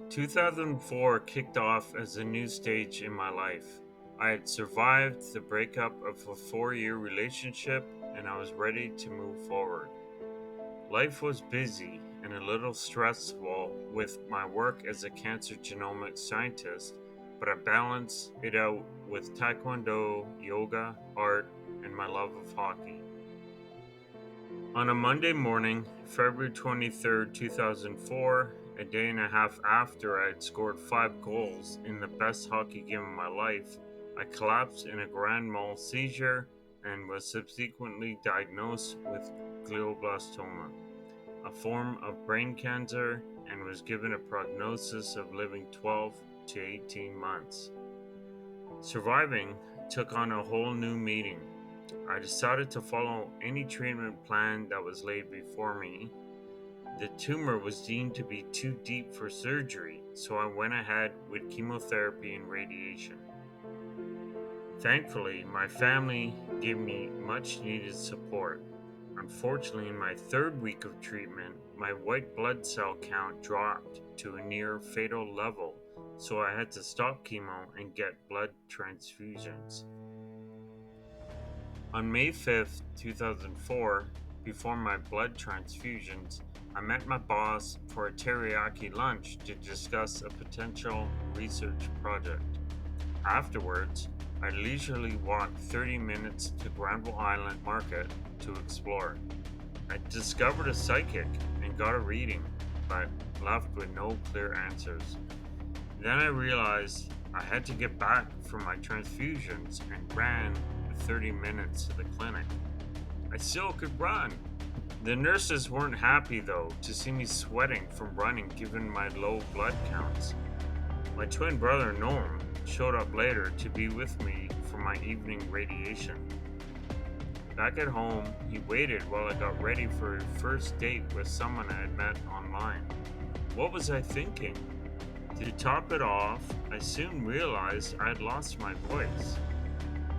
2004 kicked off as a new stage in my life. I had survived the breakup of a 4 year relationship and I was ready to move forward. Life was busy and a little stressful with my work as a cancer genomics scientist, but I balanced it out with taekwondo, yoga, art, and my love of hockey. On a Monday morning, February 23rd, 2004, a day and a half after I had scored 5 goals in the best hockey game of my life, I collapsed in a grand mal seizure and was subsequently diagnosed with glioblastoma, a form of brain cancer, and was given a prognosis of living 12 to 18 months. Surviving took on a whole new meaning. I decided to follow any treatment plan that was laid before me. The tumor was deemed to be too deep for surgery, so I went ahead with chemotherapy and radiation. Thankfully, my family gave me much needed support. Unfortunately, in my third week of treatment, my white blood cell count dropped to a near fatal level, so I had to stop chemo and get blood transfusions. On May 5th, 2004, before my blood transfusions, I met my boss for a teriyaki lunch to discuss a potential research project. Afterwards, I leisurely walked 30 minutes to Granville Island Market to explore. I discovered a psychic and got a reading, but left with no clear answers. Then I realized I had to get back from my transfusions and ran the 30 minutes to the clinic. I still could run. The nurses weren't happy though to see me sweating from running given my low blood counts. My twin brother Norm showed up later to be with me for my evening radiation. Back at home, he waited while I got ready for a first date with someone I had met online. What was I thinking? To top it off, I soon realized I had lost my voice.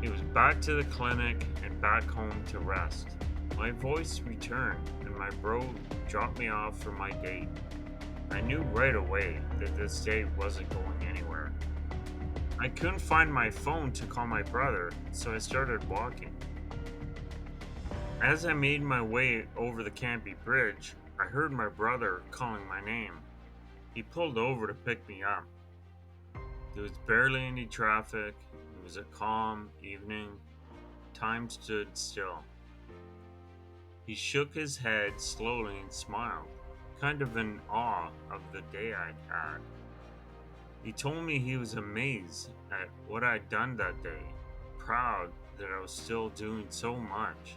It was back to the clinic and back home to rest. My voice returned and my bro dropped me off for my date. I knew right away that this date wasn't going anywhere. I couldn't find my phone to call my brother, so I started walking. As I made my way over the Canby Bridge, I heard my brother calling my name. He pulled over to pick me up. There was barely any traffic. It was a calm evening. Time stood still. He shook his head slowly and smiled, kind of in awe of the day I'd had. He told me he was amazed at what I'd done that day, proud that I was still doing so much.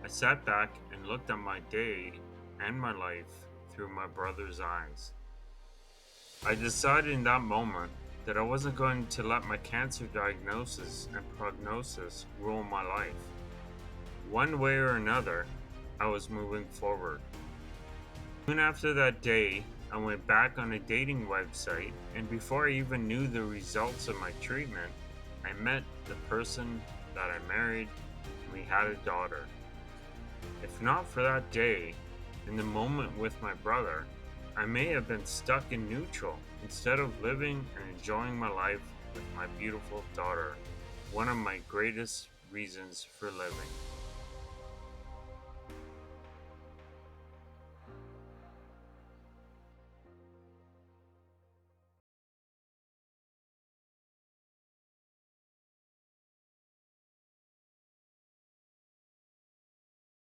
I sat back and looked at my day and my life through my brother's eyes. I decided in that moment that I wasn't going to let my cancer diagnosis and prognosis rule my life. One way or another, I was moving forward. Soon after that day, I went back on a dating website, and before I even knew the results of my treatment, I met the person that I married, and we had a daughter. If not for that day, in the moment with my brother, I may have been stuck in neutral instead of living and enjoying my life with my beautiful daughter, one of my greatest reasons for living.